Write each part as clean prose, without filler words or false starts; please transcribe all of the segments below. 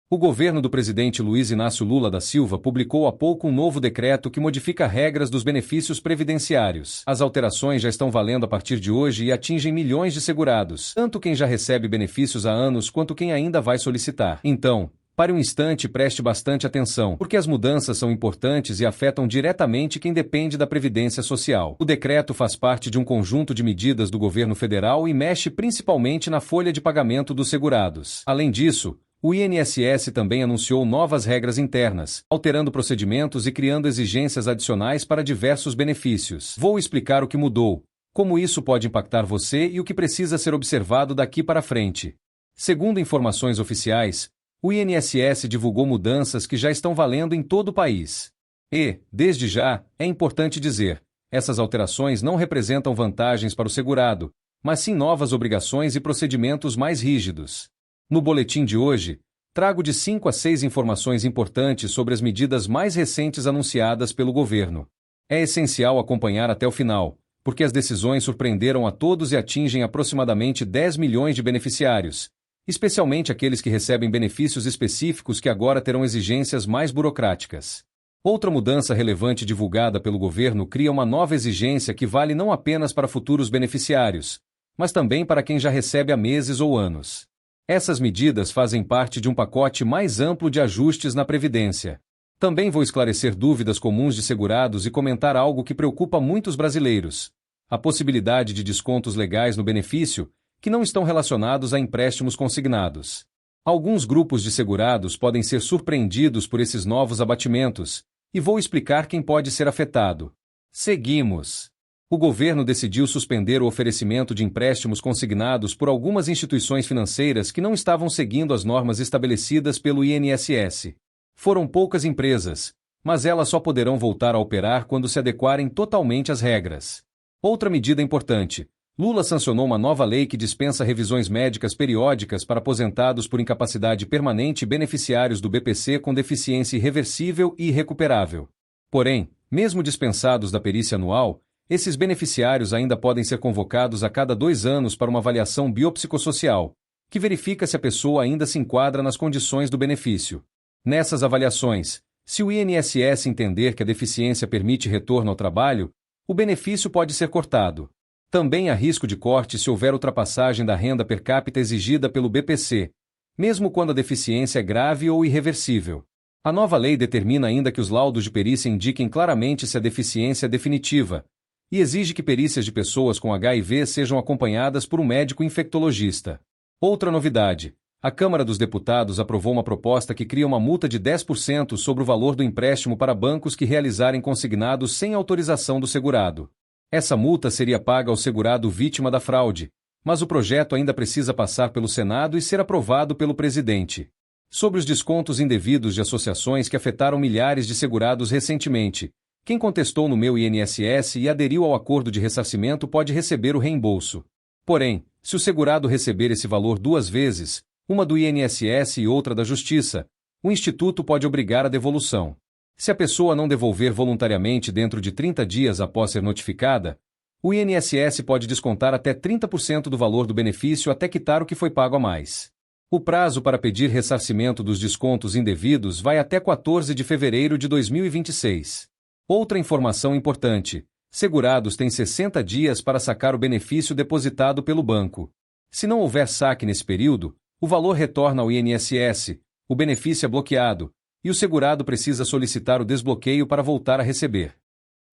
O governo do presidente Luiz Inácio Lula da Silva publicou há pouco um novo decreto que modifica regras dos benefícios previdenciários. As alterações já estão valendo a partir de hoje e atingem milhões de segurados, tanto quem já recebe benefícios há anos quanto quem ainda vai solicitar. Então, pare um instante e preste bastante atenção, porque as mudanças são importantes e afetam diretamente quem depende da Previdência Social. O decreto faz parte de um conjunto de medidas do governo federal e mexe principalmente na folha de pagamento dos segurados. Além disso, o INSS também anunciou novas regras internas, alterando procedimentos e criando exigências adicionais para diversos benefícios. Vou explicar o que mudou, como isso pode impactar você e o que precisa ser observado daqui para frente. Segundo informações oficiais, o INSS divulgou mudanças que já estão valendo em todo o país. E, desde já, é importante dizer, essas alterações não representam vantagens para o segurado, mas sim novas obrigações e procedimentos mais rígidos. No boletim de hoje, trago de 5 a 6 informações importantes sobre as medidas mais recentes anunciadas pelo governo. É essencial acompanhar até o final, porque as decisões surpreenderam a todos e atingem aproximadamente 10 milhões de beneficiários, especialmente aqueles que recebem benefícios específicos que agora terão exigências mais burocráticas. Outra mudança relevante divulgada pelo governo cria uma nova exigência que vale não apenas para futuros beneficiários, mas também para quem já recebe há meses ou anos. Essas medidas fazem parte de um pacote mais amplo de ajustes na Previdência. Também vou esclarecer dúvidas comuns de segurados e comentar algo que preocupa muitos brasileiros: a possibilidade de descontos legais no benefício, que não estão relacionados a empréstimos consignados. Alguns grupos de segurados podem ser surpreendidos por esses novos abatimentos, e vou explicar quem pode ser afetado. Seguimos. O governo decidiu suspender o oferecimento de empréstimos consignados por algumas instituições financeiras que não estavam seguindo as normas estabelecidas pelo INSS. Foram poucas empresas, mas elas só poderão voltar a operar quando se adequarem totalmente às regras. Outra medida importante: Lula sancionou uma nova lei que dispensa revisões médicas periódicas para aposentados por incapacidade permanente e beneficiários do BPC com deficiência irreversível e irrecuperável. Porém, mesmo dispensados da perícia anual, esses beneficiários ainda podem ser convocados a cada 2 anos para uma avaliação biopsicossocial, que verifica se a pessoa ainda se enquadra nas condições do benefício. Nessas avaliações, se o INSS entender que a deficiência permite retorno ao trabalho, o benefício pode ser cortado. Também há risco de corte se houver ultrapassagem da renda per capita exigida pelo BPC, mesmo quando a deficiência é grave ou irreversível. A nova lei determina ainda que os laudos de perícia indiquem claramente se a deficiência é definitiva, e exige que perícias de pessoas com HIV sejam acompanhadas por um médico infectologista. Outra novidade: a Câmara dos Deputados aprovou uma proposta que cria uma multa de 10% sobre o valor do empréstimo para bancos que realizarem consignados sem autorização do segurado. Essa multa seria paga ao segurado vítima da fraude, mas o projeto ainda precisa passar pelo Senado e ser aprovado pelo presidente. Sobre os descontos indevidos de associações que afetaram milhares de segurados recentemente, quem contestou no meu INSS e aderiu ao acordo de ressarcimento pode receber o reembolso. Porém, se o segurado receber esse valor 2 vezes, uma do INSS e outra da Justiça, o Instituto pode obrigar a devolução. Se a pessoa não devolver voluntariamente dentro de 30 dias após ser notificada, o INSS pode descontar até 30% do valor do benefício até quitar o que foi pago a mais. O prazo para pedir ressarcimento dos descontos indevidos vai até 14 de fevereiro de 2026. Outra informação importante: segurados têm 60 dias para sacar o benefício depositado pelo banco. Se não houver saque nesse período, o valor retorna ao INSS, o benefício é bloqueado, e o segurado precisa solicitar o desbloqueio para voltar a receber.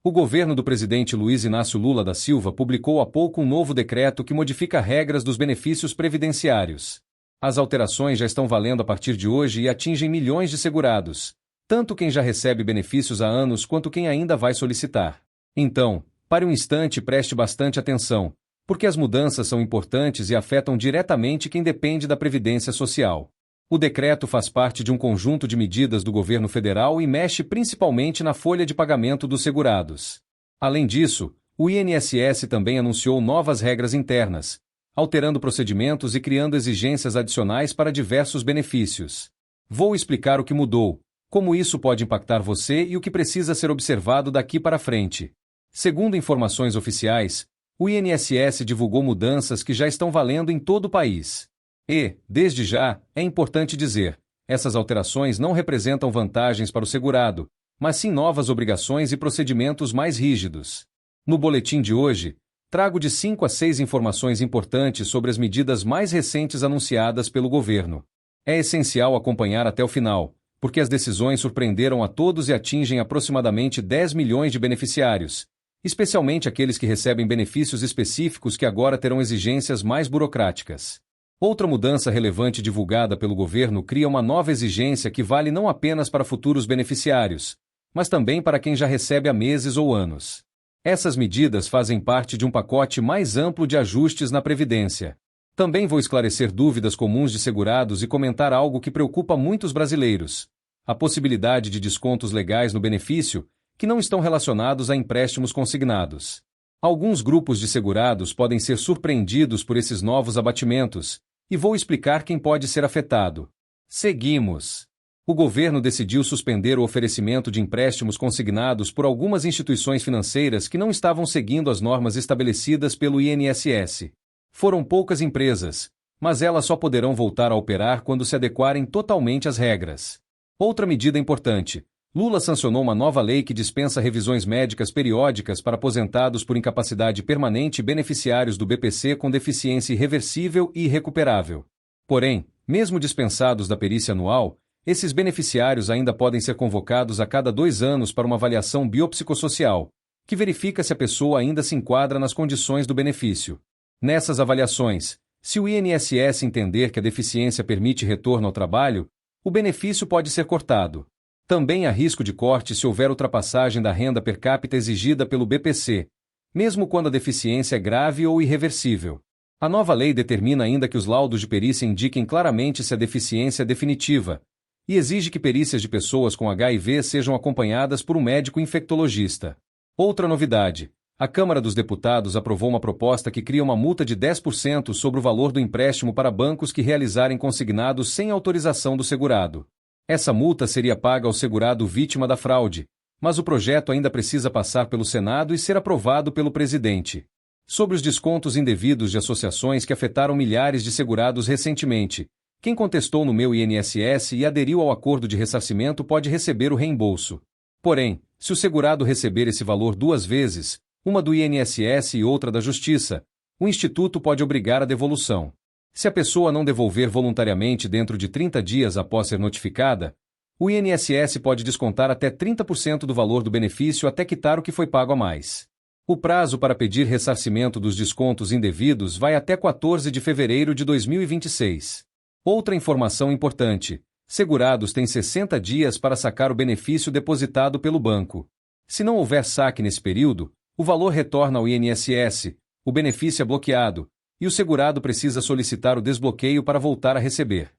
O governo do presidente Luiz Inácio Lula da Silva publicou há pouco um novo decreto que modifica regras dos benefícios previdenciários. As alterações já estão valendo a partir de hoje e atingem milhões de segurados, tanto quem já recebe benefícios há anos quanto quem ainda vai solicitar. Então, pare um instante e preste bastante atenção, porque as mudanças são importantes e afetam diretamente quem depende da Previdência Social. O decreto faz parte de um conjunto de medidas do governo federal e mexe principalmente na folha de pagamento dos segurados. Além disso, o INSS também anunciou novas regras internas, alterando procedimentos e criando exigências adicionais para diversos benefícios. Vou explicar o que mudou, como isso pode impactar você e o que precisa ser observado daqui para frente. Segundo informações oficiais, o INSS divulgou mudanças que já estão valendo em todo o país. E, desde já, é importante dizer, Essas alterações não representam vantagens para o segurado, mas sim novas obrigações e procedimentos mais rígidos. No boletim de hoje, trago de 5 a 6 informações importantes sobre as medidas mais recentes anunciadas pelo governo. É essencial acompanhar até o final, porque as decisões surpreenderam a todos e atingem aproximadamente 10 milhões de beneficiários, especialmente aqueles que recebem benefícios específicos que agora terão exigências mais burocráticas. Outra mudança relevante divulgada pelo governo cria uma nova exigência que vale não apenas para futuros beneficiários, mas também para quem já recebe há meses ou anos. Essas medidas fazem parte de um pacote mais amplo de ajustes na Previdência. Também vou esclarecer dúvidas comuns de segurados e comentar algo que preocupa muitos brasileiros: a possibilidade de descontos legais no benefício, que não estão relacionados a empréstimos consignados. Alguns grupos de segurados podem ser surpreendidos por esses novos abatimentos, e vou explicar quem pode ser afetado. Seguimos. O governo decidiu suspender o oferecimento de empréstimos consignados por algumas instituições financeiras que não estavam seguindo as normas estabelecidas pelo INSS. Foram poucas empresas, mas elas só poderão voltar a operar quando se adequarem totalmente às regras. Outra medida importante: Lula sancionou uma nova lei que dispensa revisões médicas periódicas para aposentados por incapacidade permanente e beneficiários do BPC com deficiência irreversível e irrecuperável. Porém, mesmo dispensados da perícia anual, esses beneficiários ainda podem ser convocados a cada 2 anos para uma avaliação biopsicossocial, que verifica se a pessoa ainda se enquadra nas condições do benefício. Nessas avaliações, se o INSS entender que a deficiência permite retorno ao trabalho, o benefício pode ser cortado. Também há risco de corte se houver ultrapassagem da renda per capita exigida pelo BPC, mesmo quando a deficiência é grave ou irreversível. A nova lei determina ainda que os laudos de perícia indiquem claramente se a deficiência é definitiva, e exige que perícias de pessoas com HIV sejam acompanhadas por um médico infectologista. Outra novidade: a Câmara dos Deputados aprovou uma proposta que cria uma multa de 10% sobre o valor do empréstimo para bancos que realizarem consignados sem autorização do segurado. Essa multa seria paga ao segurado vítima da fraude, mas o projeto ainda precisa passar pelo Senado e ser aprovado pelo presidente. Sobre os descontos indevidos de associações que afetaram milhares de segurados recentemente, quem contestou no meu INSS e aderiu ao acordo de ressarcimento pode receber o reembolso. Porém, se o segurado receber esse valor 2 vezes, uma do INSS e outra da Justiça, o Instituto pode obrigar a devolução. Se a pessoa não devolver voluntariamente dentro de 30 dias após ser notificada, o INSS pode descontar até 30% do valor do benefício até quitar o que foi pago a mais. O prazo para pedir ressarcimento dos descontos indevidos vai até 14 de fevereiro de 2026. Outra informação importante: segurados têm 60 dias para sacar o benefício depositado pelo banco. Se não houver saque nesse período, o valor retorna ao INSS, o benefício é bloqueado, e o segurado precisa solicitar o desbloqueio para voltar a receber.